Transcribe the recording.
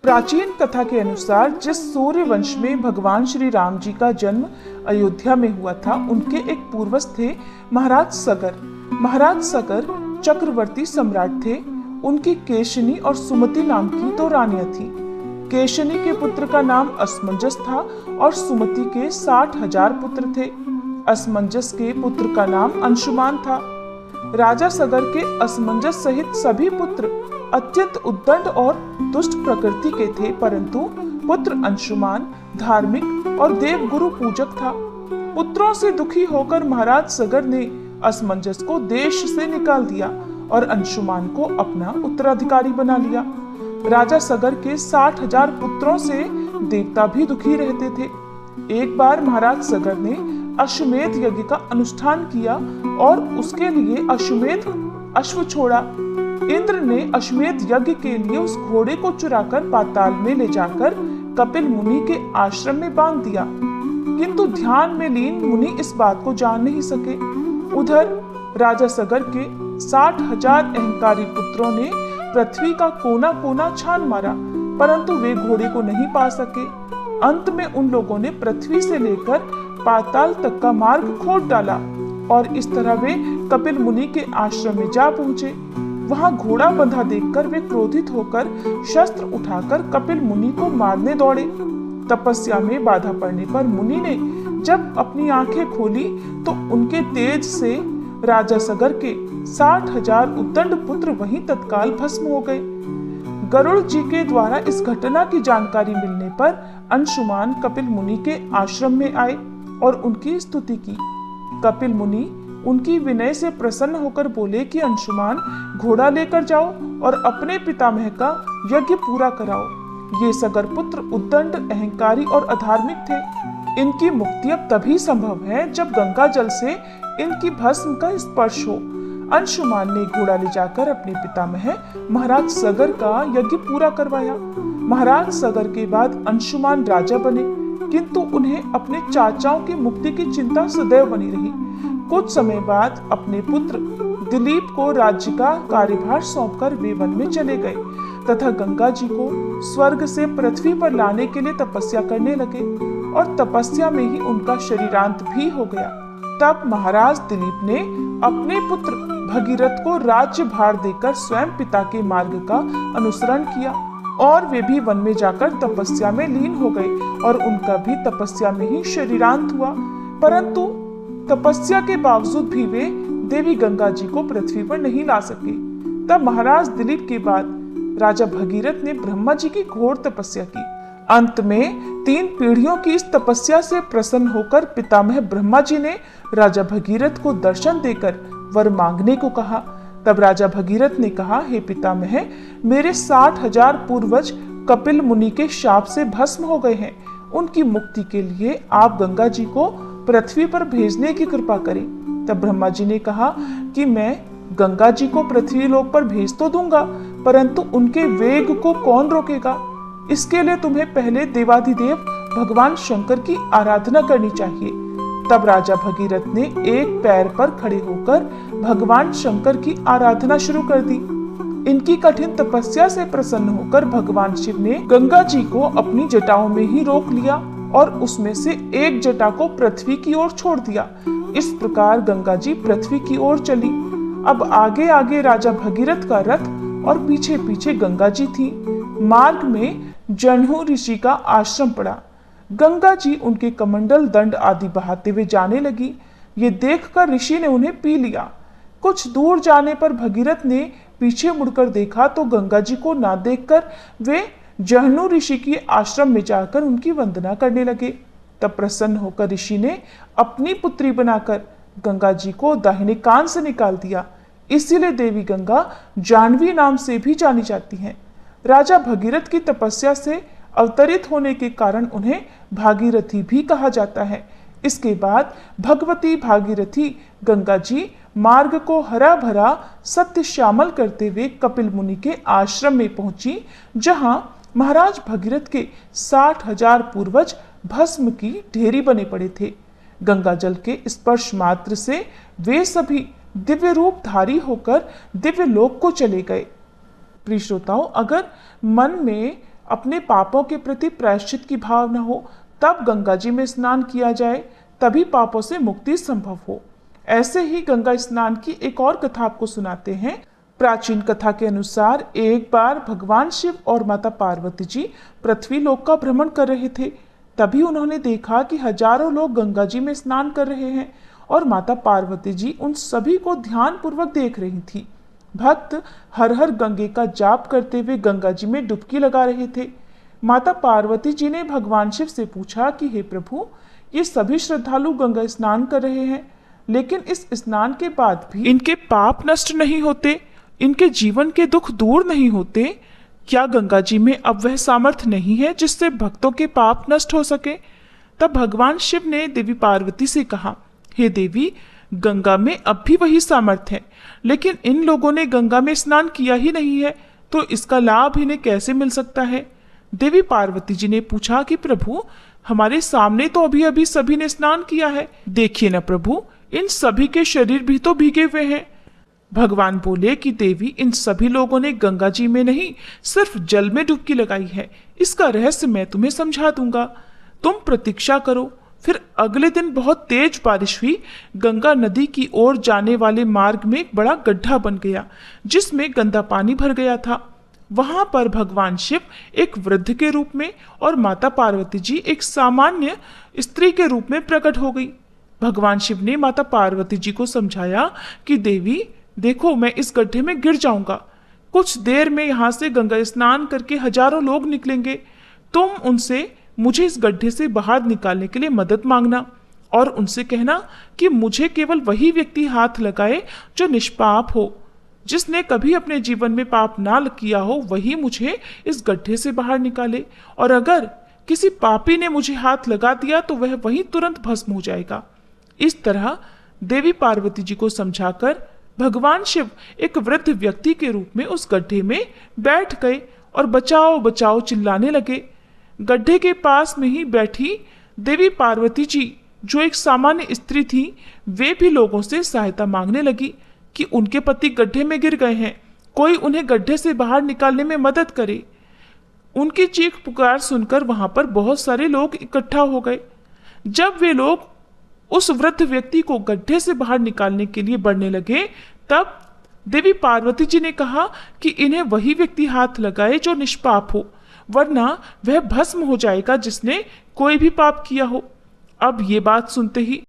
प्राचीन कथा के अनुसार जिस सूर्य वंश में भगवान श्री राम जी का जन्म अयोध्या में हुआ था, उनके एक पूर्वज थे महाराज सगर। महाराज सगर चक्रवर्ती सम्राट थे। उनकी केशनी और सुमति नाम की दो रानियां थी। केशनी के पुत्र का नाम असमंजस था और सुमति के 60,000 पुत्र थे। असमंजस के पुत्र का नाम अंशुमान था। राजा सगर के असमंजस सहित सभी पुत्र अत्यंत उद्दंड और दुष्ट प्रकृति के थे, परंतु पुत्र अंशुमान धार्मिक और देवगुरु पूजक था। पुत्रों से दुखी होकर महाराज सगर ने असमंजस को देश से निकाल दिया और अंशुमान को अपना उत्तराधिकारी बना लिया। राजा सगर के 60,000 पुत्रों से देवता भी दुखी रहते थे। एक बार महाराज सगर ने अश्वमेध यज्ञ का अनुष्ठान किया और उसके लिए अश्वमेध अश्व छोड़ा। इंद्र ने अश्वमेध यज्ञ के लिए उस घोड़े को चुराकर पाताल में ले जाकर कपिल मुनि के आश्रम में बांध दिया, किंतु ध्यान में लीन मुनि इस बात को जान नहीं सके। उधर राजा सगर के 60,000 अहंकारी पुत्रों ने पृथ्वी का कोना कोना छान मारा, परंतु वे घोड़े को नहीं पा सके। अंत में उन लोगों ने पृथ्वी से लेकर पाताल तक का मार्ग खोद डाला और इस तरह वे कपिल मुनि के आश्रम में जा पहुंचे। वहां घोड़ा बंधा देखकर वे क्रोधित होकर शस्त्र उठाकर कपिल मुनि को मारने दौड़े। तपस्या में बाधा पड़ने पर मुनि ने जब अपनी आंखें खोली तो उनके तेज से राजा सगर के 60,000 उद्दंड पुत्र वहीं तत्काल भस्म हो गए। गरुड़ जी के द्वारा इस घटना की जानकारी मिलने पर अंशुमान कपिल मुनि के आश्रम में आए और उनकी स्तुति की। कपिल मुनि उनकी विनय से प्रसन्न होकर बोले कि अंशुमान, घोड़ा लेकर जाओ और अपने पितामह का यज्ञ पूरा कराओ। ये सगर पुत्र उद्दंड, अहंकारी और अधार्मिक थे। इनकी मुक्ति अब तभी संभव है जब गंगा जल से इनकी भस्म का स्पर्श हो। अंशुमान ने घोड़ा ले जाकर अपने पितामह महाराज सगर का यज्ञ पूरा करवाया। महाराज सगर के बाद अंशुमान राजा बने, किंतु उन्हें अपने चाचाओं की मुक्ति की चिंता सदैव बनी रही। कुछ समय बाद अपने पुत्र दिलीप को राज्य का कार्यभार सौंपकर वे वन में चले गए तथा गंगा जी को स्वर्ग से पृथ्वी पर लाने के लिए तपस्या करने लगे और तपस्या में ही उनका शरीरांत भी हो गया। तब महाराज दिलीप ने अपने पुत्र भगीरथ को राज्य भार देकर स्वयं पिता के मार्ग का अनुसरण किया और वे भी वन में जाकर तपस्या में लीन हो गए और उनका भी तपस्या में ही शरीरांत हुआ। परंतु तपस्या के बावजूद भी वे देवी गंगा जी को पृथ्वी पर नहीं ला सके। तब महाराज दिलीप के बाद राजा भगीरथ ने ब्रह्मा जी की घोर तपस्या की। अंत में 3 पीढ़ियों की इस तपस्या से प्रसन्न होकर पितामह ब्रह्मा जी ने राजा भगीरथ को दर्शन देकर वर मांगने को कहा। तब राजा भगीरथ ने कहा, हे पितामह, मेरे 60,000 पूर्वज कपिल मुनि के शाप से भस्म हो गए हैं। उनकी मुक्ति के लिए आप गंगा जी को पृथ्वी पर भेजने की कृपा करें। तब ब्रह्मा जी ने कहा कि मैं गंगा जी को पृथ्वी लोक पर भेज तो दूंगा, परंतु उनके वेग को कौन रोकेगा? इसके लिए तुम्हें पहले देवाधिदेव भगवान शंकर की आराधना करनी चाहिए। तब राजा भगीरथ ने एक पैर पर खड़े होकर भगवान शंकर की आराधना शुरू कर दी। इनकी कठिन तपस्या से प्रसन्न होकर भगवान शिव ने गंगा जी को अपनी जटाओं में ही रोक लिया और उसमें से एक जटा को पृथ्वी की ओर छोड़ दिया। इस प्रकार गंगा जी पृथ्वी की ओर चली। अब आगे आगे राजा भगीरथ का रथ और पीछे पीछे गंगा जी थी। मार्ग में जन्हू ऋषि का आश्रम पड़ा। गंगा जी उनके कमंडल, दंड आदि बहाते हुए जाने लगी। ये देखकर ऋषि ने उन्हें पी लिया। कुछ दूर जाने पर भगीरथ ने पीछे मुड़कर देखा तो गंगा जी को ना देखकर वे जहनु ऋषि के आश्रम में जाकर उनकी वंदना करने लगे। तब प्रसन्न होकर ऋषि ने अपनी पुत्री बनाकर गंगा जी को दाहिने कान से निकाल दिया। इसीलिए देवी गंगा जाह्नवी नाम से भी जानी जाती हैं। राजा भगीरथ की तपस्या से अवतरित होने के कारण उन्हें भागीरथी भी कहा जाता है। इसके बाद भगवती भागीरथी गंगा जी मार्ग को हरा भरा सत्य श्यामल करते हुए कपिल मुनि के आश्रम में पहुंची, जहां महाराज भगीरथ के 60,000 पूर्वज भस्म की ढेरी बने पड़े थे। गंगा जल के स्पर्श मात्र से वे सभी दिव्य रूप धारी होकर दिव्य लोक को चले गए। प्रिय श्रोताओं, अगर मन में अपने पापों के प्रति प्रायश्चित की भावना हो तब गंगा जी में स्नान किया जाए, तभी पापों से मुक्ति संभव हो। ऐसे ही गंगा स्नान की एक और कथा आपको सुनाते हैं। प्राचीन कथा के अनुसार एक बार भगवान शिव और माता पार्वती जी पृथ्वी लोक का भ्रमण कर रहे थे। तभी उन्होंने देखा कि हजारों लोग गंगा जी में स्नान कर रहे हैं और माता पार्वती जी उन सभी को ध्यान पूर्वक देख रही थी। भक्त हर हर गंगे का जाप करते हुए गंगा जी में डुबकी लगा रहे थे। माता पार्वती जी ने भगवान शिव से पूछा कि हे प्रभु, ये सभी श्रद्धालु गंगा स्नान कर रहे हैं, लेकिन इस स्नान के बाद भी इनके पाप नष्ट नहीं होते, इनके जीवन के दुख दूर नहीं होते। क्या गंगा जी में अब वह सामर्थ्य नहीं है जिससे भक्तों के पाप नष्ट हो सके? तब भगवान शिव ने देवी पार्वती से कहा, हे देवी, गंगा में अब भी वही सामर्थ्य है, लेकिन इन लोगों ने गंगा में स्नान किया ही नहीं है, तो इसका लाभ इन्हें कैसे मिल सकता है? देवी पार्वती जी ने पूछा कि प्रभु, हमारे सामने तो अभी अभी सभी ने स्नान किया है, देखिए ना प्रभु, इन सभी के शरीर भी तो भीगे हुए हैं। भगवान बोले कि देवी, इन सभी लोगों ने गंगा जी में नहीं, सिर्फ जल में डुबकी लगाई है। इसका रहस्य मैं तुम्हें समझा दूंगा, तुम प्रतीक्षा करो। फिर अगले दिन बहुत तेज बारिश हुई। गंगा नदी की ओर जाने वाले मार्ग में एक बड़ा गड्ढा बन गया जिसमें गंदा पानी भर गया था। वहां पर भगवान शिव एक वृद्ध के रूप में और माता पार्वती जी एक सामान्य स्त्री के रूप में प्रकट हो गई। भगवान शिव ने माता पार्वती जी को समझाया कि देवी देखो, मैं इस गड्ढे में गिर जाऊंगा, कुछ देर में यहाँ से गंगा स्नान करके हजारों लोग निकलेंगे, तुम उनसे मुझे इस गड्ढे से बाहर निकालने के लिए मदद मांगना और उनसे कहना कि मुझे केवल वही व्यक्ति हाथ लगाए जो निष्पाप हो, जिसने कभी अपने जीवन में पाप ना किया हो, वही मुझे इस गड्ढे से बाहर निकाले, और अगर किसी पापी ने मुझे हाथ लगा दिया तो वह वहीं तुरंत भस्म हो जाएगा। इस तरह देवी पार्वती जी को समझाकर भगवान शिव एक वृद्ध व्यक्ति के रूप में उस गड्ढे में बैठ गए और बचाओ बचाओ चिल्लाने लगे। गड्ढे के पास में ही बैठी देवी पार्वती जी, जो एक सामान्य स्त्री थी, वे भी लोगों से सहायता मांगने लगी कि उनके पति गड्ढे में गिर गए हैं, कोई उन्हें गड्ढे से बाहर निकालने में मदद करे। उनकी चीख पुकार सुनकर वहां पर बहुत सारे लोग इकट्ठा हो गए। जब वे लोग उस वृद्ध व्यक्ति को गड्ढे से बाहर निकालने के लिए बढ़ने लगे, तब देवी पार्वती जी ने कहा कि इन्हें वही व्यक्ति हाथ लगाए जो निष्पाप हो, वरना वह भस्म हो जाएगा जिसने कोई भी पाप किया हो। अब ये बात सुनते ही